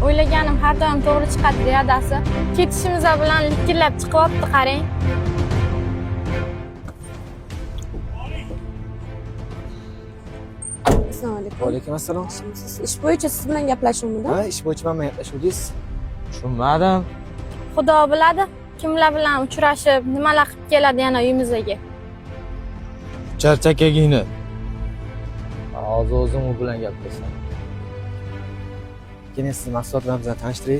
O'ylaganim har doim to'g'ri chiqadi, adasi. Ketishimiz bilan likillab chiqyapti, qarang. Assalomu alaykum. Alaykum assalom. Ish bo'yicha siz bilan gaplashuvmidi? Ha, ish bo'yicha men gaplashuvdingiz. Tushunmadim. Xudo biladi, kimlar bilan uchrashib, nimalar qilib keladi yana uyimizga. Charchakagingni. Hozir o'zim u bilan gaplashaman. Keyin sizni mahsulotlarimiz bilan tanishtiray.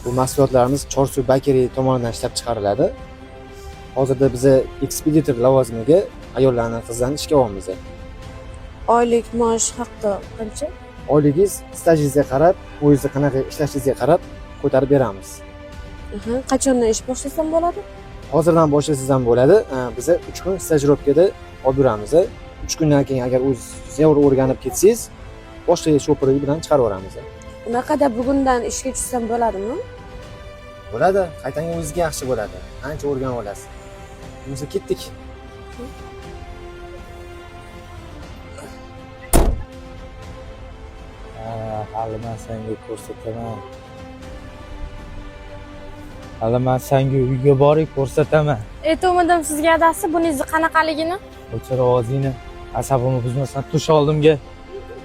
Bu mahsulotlarimiz Chorsu Bakery tomonidan ishlab chiqariladi. Hozirda biz ekspeditor lavozimiga ayollarni, qizlarni ishga olyapmiz. Oylik maosh haqi qancha? Oyligingiz stajingizga qarab, o'zingizga qanaqa ishlashingizga qarab ko'tarib beramiz. Qachondan ish boshlasam bo'ladi? Hozirdan boshlasangiz ham bo'ladi. Biz 3 kun stajirovkada olib yuramiz. 3 kundan keyin agar o'zingiz o'rganib ketsangiz, boshqa shoperi bilan chiqarib yuboramiz. Unaqada bugundan ishga tushsam bo'ladimi? Bo'ladi. Qaytanga o'zingizga yaxshi bo'ladi. Ancha o'rganib olasiz. Biz ketdik. Hali men senga ko'rsataman. Hali men senga uyga borib ko'rsataman. Aytmadim sizga adasi, buningizni qanaqaligini? O'chir ovozingni. Asabimni buzmasdan tush oldimga.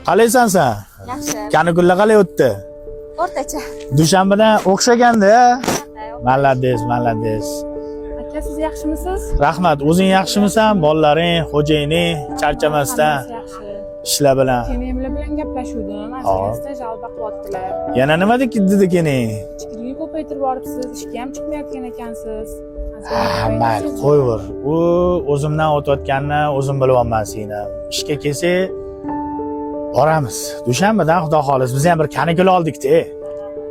Qalaysan sen? Yaxshi. Kanikullar qalay o'tdi? O'rtacha. Dushanbadan o'xshaganda. Malades, malades. Aka, siz yaxshimisiz? Rahmat. O'zing yaxshimisan? Bolalaring, xo'jayining charchamasdan Yaxshi. ishlar bilan. Kelinlar bilan gaplashuvdim. Aslida staj qilyaptilar. Yana nima dedi keling? Ichkiriga ko'paytirib boribsiz, ishga ham chiqmayotgan ekansiz. Mayli, qo'yaver. U o'zimdan o'tayotganini o'zim bilyapman seni. Ishga kelsak boramiz. Dushanbadan xudo xolis biz ham bir kanikul oldik-da.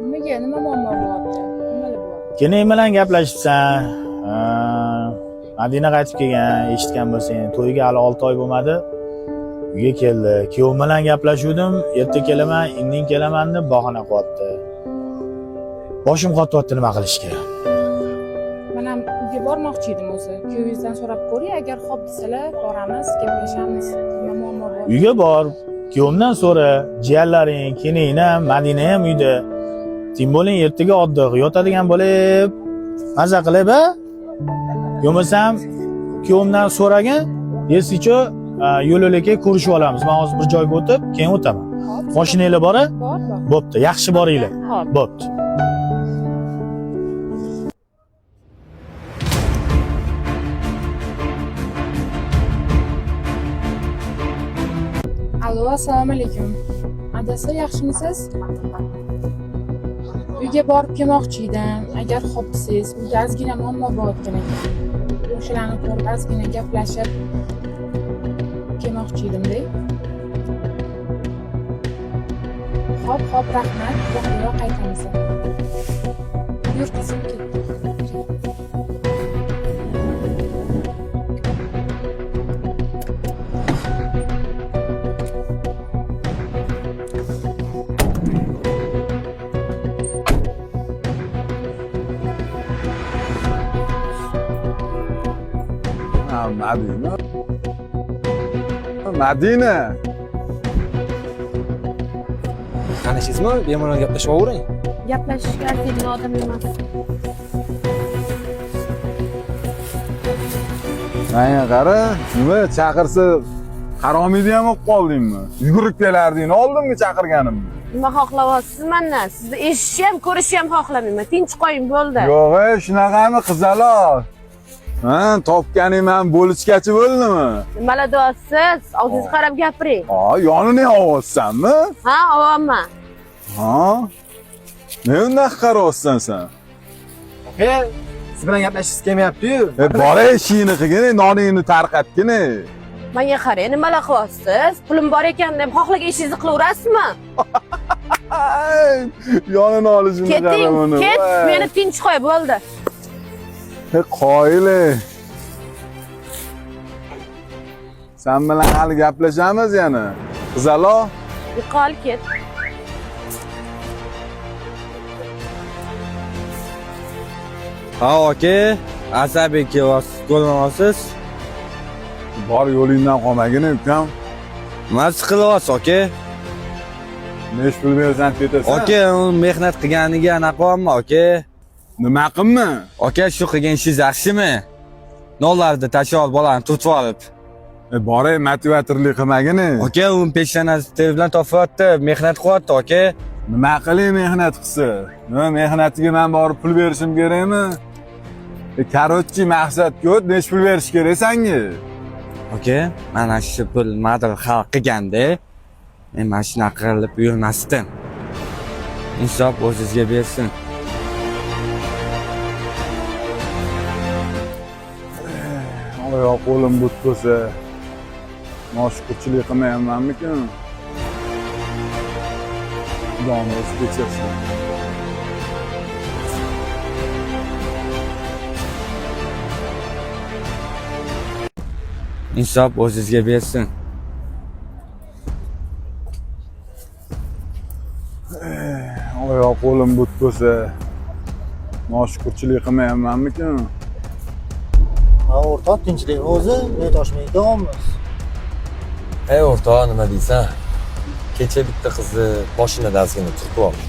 Nimaga? Nima muammo bo'lyapti? Nimalar bo'lyapti? Keling bilan gaplashibsan. Madina qaytib kelgan, eshitgan bo'lsang, to'yiga hali 6 oy bo'lmadi. Uyga keldi. Kuyovim bilan gaplashuvdim, erta kelaman, indin kelaman deb bahona qilyapti. Boshim qotyapti nima qilishga. Men ham uyga bormoqchi edim o'zi. Kuyovingizdan so'rab ko'ring, agar xo'p desalar, boramiz, gaplashamiz. Nima muammo bor? Uyga bor. Kuyovimdan so'ra, jiyanlaring, keliningam, Madina ham uyda. Tim bo'ling ertaga oddiy yotadigan bo'lib, maza qilib, yo'masam kuyovimdan so'ragin, esicho yo'l-yo'lakay ko'rishib olamiz. Men hozir bir joyga o'tib, keyin o'taman. Mashinanglar bor-a? Bor. Bo'pti, yaxshi boringlar. Bo'pti. Allo, assalomu alaykum. Adasi, yaxshimisiz? Uyga borib kelmoqchi edim. Agar xo'p desangiz, uyda ozgina muammo bo'layotgan ekan. O'shalarni ko'rib, ozgina gaplashib kelmoqchi edim-da. Xo'p, rahmat. Buyoqqa qaytamiz. Yur, qizim, ketdi. Madina. Tanishingizmi? Bemalol gaplashavering. Gaplashishga arziydigan odam emas. Menga qara, nima chaqirsa qarolmaydi ham olib qoldingmi? Yugurib kelarding, oldimmi chaqirganimni? Nima xohlayapsiz mendan? Sizni eshitishni ham, ko'rishni ham xohlamayman. Tinch qo'ying bo'ldi. Yo'q, shunaqami qizaloq? Ha, topganing men bo'lishgachi bo'ldimi? Nimalar deyapsiz? Og'zingizga qarab gapiring. Yonini olyapsanmi? Ha, olyapman. Ha? Ne unaqa qarayapsan sen? Siz bilan gaplashingiz kelmayapti-yu. Bora ishingni qilgin, noningni tarqatgin. Menga qarang, nimalar qilyapsiz? Pulim bor ekan deb xohlagan ishingizni qilaverasizmi? Yonini olishimni Keting, qarab. ket, meni tinch qo'y, bo'ldi. Qo'yli. Sen bilan hali gaplashamiz yana. Qizaloq. Yiqol ket. Ha, aka, asabiy kelyapsiz, ko'rmayapsiz? Bor yo'lingdan qolmagin ukam. Nima qilyapsiz, aka? Necha pul bersan ketasan? Aka, u mehnat qilganiga anaqa aka. Nima qilma? Aka, shu qilgan ishingiz yaxshimi? Nollarni tashib olib bolani tutib olib. Boray motivatorlik qilmagini. Aka, u peshonasi ter bilan topyapti, mehnat qilyapti aka. Nima qilay mehnat qilsa? Nima mehnatiga men borib pul berishim kerakmi? Korotchi maqsad ko'p, necha pul berish kerak senga? Aka, mana shu pul madr xalq qilganda, men mana shunaqa qilib yurmasdim. Insof o'zingizga bersin. Oyoq qo'lim but bo'lsa, noshukurchilik qilmayapmanmikan? Xudoning o'zi kechirsin. Insof o'zingizga bersin. Oyoq qo'lim but bo'lsa, noshukurchilik qilmayapmanmikan? Ha, o'rtoq tinchlik o'zi, ne toshmay davomimiz. Ey o'rtoq, nima deysan? Kecha bitta qizni mashina dazgini turib oldi.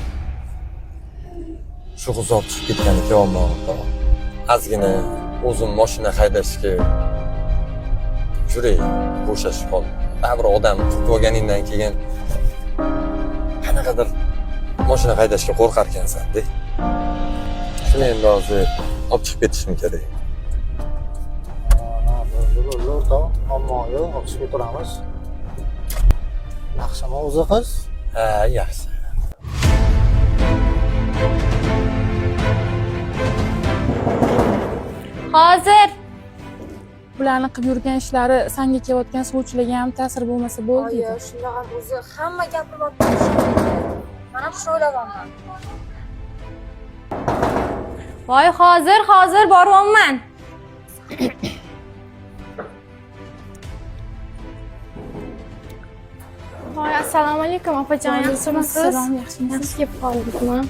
Shu uzoq chiqib ketgan ekan o'rtoq. Azgina o'zim mashina haydashga yuray, bo'shashib qoldim. Baribir odam turib olganingdan keyin qanaqadir mashina haydashga qo'rqar ekansan-da. Shuni endi hozir olib chiqib ketishim kerak. Bo'ldi, o'rtoq, ammo yo'q, o'qishga o'tiramiz. Yaxshimi o'zi qiz? Ha, yaxshi. Hozir bularni qilib yurgan ishlari sanga kelayotgan sovchilarga ham ta'sir bo'lmasa bo'ldi. Yo'q, shunaqa o'zi hamma gapiryapti. Men ham shuni o'ylayapman. Voy, hozir boryapman. Voy, assalomu alaykum opajon, yaxshimisiz? Assalom, yaxshimisiz? Yaxshi kelib qoldingmi?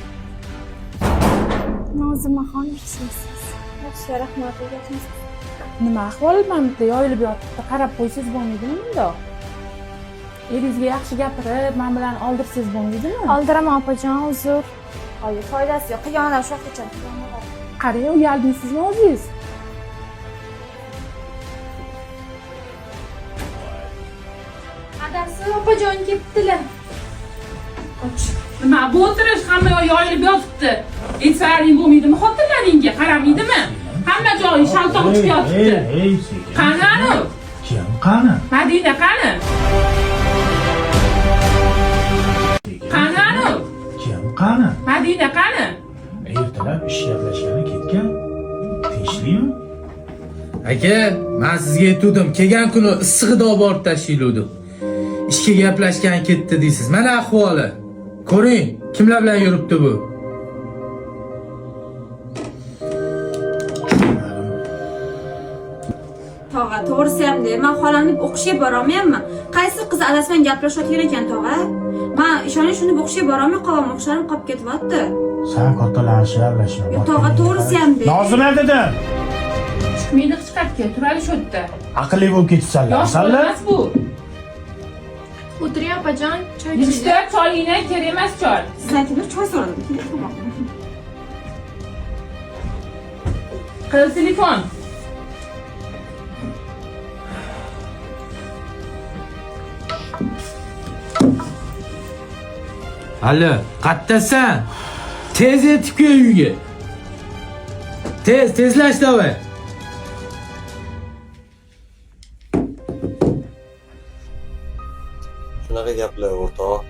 Nozimaxon yaxshimisiz? Yaxshi, rahmat, yaxshimisiz? Nima ahvol? Men bitta yoyilib yotibdi. Qarab qo'ysangiz bo'lmaydimi bunda? Eringizga yaxshi gapirib, men bilan oldirsangiz bo'lmaydimi? Oldiraman opajon, uzr. Hoy, foydasi yo'q. Qilganlar shu kecha. Qarang, uyaldiysizmi o'zingiz? Adasi opajon ketdilar. Nima bu o'tirish hamma yoyilib yotibdi. Aytsalaring bo'lmaydimi xotinlaringga? Qaramaydimi? Hamma joyi shaltoq chiqib yotibdi. Qani? Kim qani? Madina qani? Qani? Kim qani? Madina qani? Ertalab ish gaplashgani ketgan. Tinchlikmi? Aka, men sizga aytdim, kelgan kuni issig'ida olib borib tashlaydim. Ishga gaplashgan ketdi deysiz. Mana ahvoli. Ko'ring, kimlar bilan yuribdi bu? Tog'a, to'g'risi ham de, men xolamni o'qishga borolmayapman. Qaysi qiz adasi bilan gaplashayotgan ekan, tog'a? Men ishoning shuni o'qishga borolmay qoldim, o'qishlarim qolib ketyapti. Sen kattalarni gaplashma. Tog'a, to'g'risi ham de. Nozima dedim. Chiqmaydi chiqartga, turadi shu yerda. Aqlli bo'lib ketsanlar. Yosh emas bu. O'tiring opajon, choy Yig'ishda choyingdan kerak emas choy. Sizdan kimdir choy so'radim. Qil telefon. Allo, qattasan? Tez yetib kel uyga. Tezlash davay. Shunaqa gaplar o'rtoq.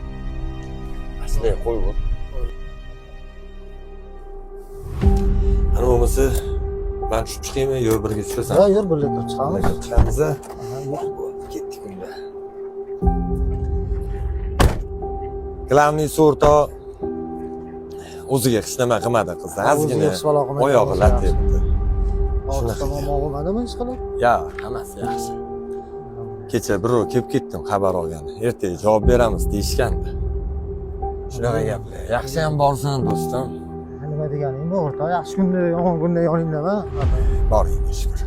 Aslida qo'y bu. Ana bo'lmasa, men tushib chiqaymi, yo birga chiqasan? Ha, yur birga chiqamiz. Chiqamiz. Ketdik unda. Glavniy o'rtoq o'ziga hech nima qilmadi qizni. Ozgina oyog'i lat etdi. Shunaqa bo'lmadimi hech qilib? Yo'q, hammasi yaxshi. Kecha birov kelib ketdim xabar olgani. Ertaga javob beramiz deyishgandi. Shunaqa gaplar. Yaxshi ham borsan do'stim. Nima deganing bu o'rtoq? Yaxshi kunda, yomon kunda yoningdami? Boringga shukr.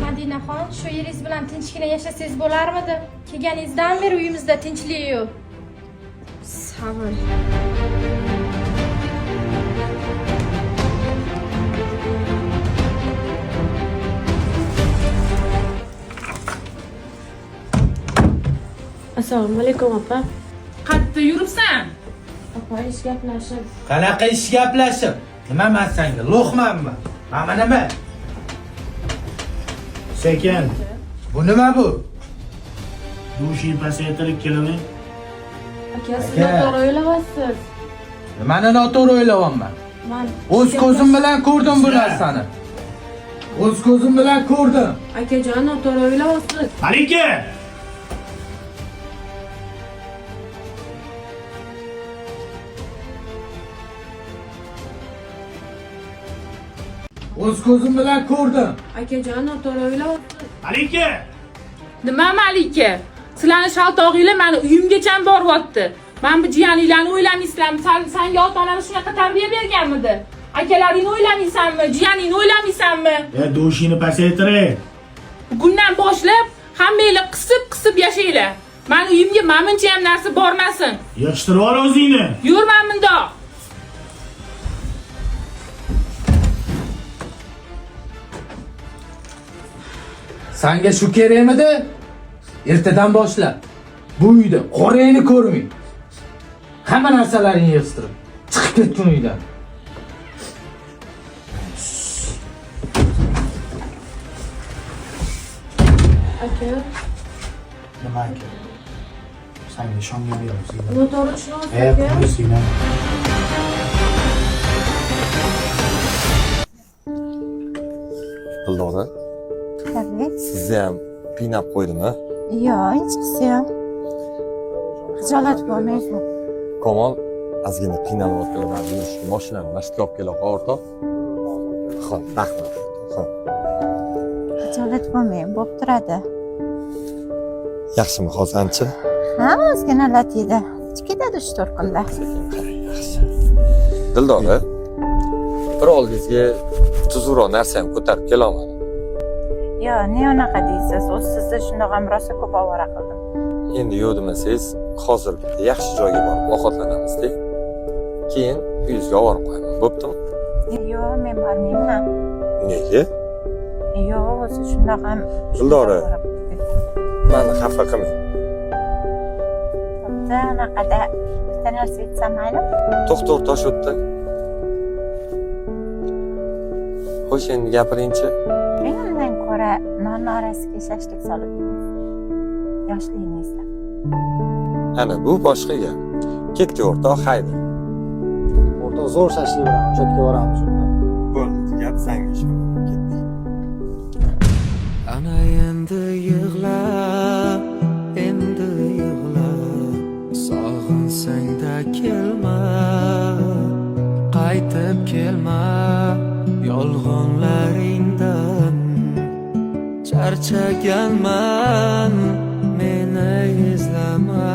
Madina onaxon, shu yeringiz bilan tinchgina yashasangiz bo'larmidi? Kelganingizdan beri uyimizda tinchlik yo'q. Savol. Assalomu alaykum opa. Qayerda yuribsan? Opa, ish gaplashib. Qanaqa ish gaplashib? Nima men senga lo'qmanmi? Mana nima? Sekin. Bu nima bu? Dushni pasaytirib kelaman. Aka, siz noto'g'ri o'ylayapsiz. Nimani noto'g'ri o'ylayapman? Men O'z ko'zim bilan ko'rdim bu narsani. O'z ko'zim bilan ko'rdim. akajon noto'g'ri o'ylayapsiz. Malika! O'z ko'zim bilan ko'rdim. Akajon noto'g'ri o'ylayapsiz. Malika! Nima Malika? Sizlarni shaltog'inglar meni uyimgacha boryapti. Men bu jiyaninglarni o'ylamaysizlarmi? Senga ota-onang shunaqa tarbiya berganmidi? Akalaringni o'ylamaysanmi? Jiyaningni o'ylamaysanmi? Dushni pasaytirib. Bugundan boshlab hammanglar qisib yashanglar. Men uyimga menimcha ham narsa bormasin. Yig'ishtirib ol o'zingni. Yurman bundoq. Senga shu kerakmidi? Ertadan boshlab bu uyda qorangni ko'rmang. Hamma narsalaringni yig'ishtirib chiqib ketding uydan. Aka, Nima aka? Senga ishonmayapsiz. noto'g'ri tushunyapsiz aka. Polisingni. Dildora, sizni ham qiynab qo'ydimi? Yo'q, hech qisi yo'q. Xijolat bo'lmaysiz. Komol ozgina qiynalayotganlar yurishga mashinani mashqga olib kela o'rtoq. Xo'p, rahmat. Xo'p. Xijolat bo'lmang, bo'lib turadi. Yaxshimi hozircha? Ha, ozgina latiydi. Ketadi 3-4 kunda. Yaxshi. Dildora, bir oldingizga tuzukroq narsa ham ko'tarib kelaman. Yo'q, ne unaqa deysiz? O'z sizni shundoq ham rosa ko'p ovora qildim. Endi yo'q demasangiz, hozir bitta yaxshi joyga borib ovqatlanamizda. Keyin uyingizga olib qo'yaman. Bo'ptimi? Yo'q, men bormayman. Nega? Yo'q, o'zi shundoq ham. Dildora, meni xafa qilmang. Bitta anaqada bitta narsa aytsam maylimi? To'xta, tosh o'tdi. Xo'sh, endi gapiringchi. Men undan ko'ra non orasiga shashlik solib yoshligingizda. Ana bu boshqa gap. Ketdi o'rtoq, haydi. O'rtoq zo'r shashlik bilan o'shatga boramiz unda. Bo'ldi, gap senga ishon. Ketdik. Ana endi yig'lab, endi yig'lab, sog'insang-da kelma, qaytib kelma, yolg'onlaringdan charchaganman, meni izlama.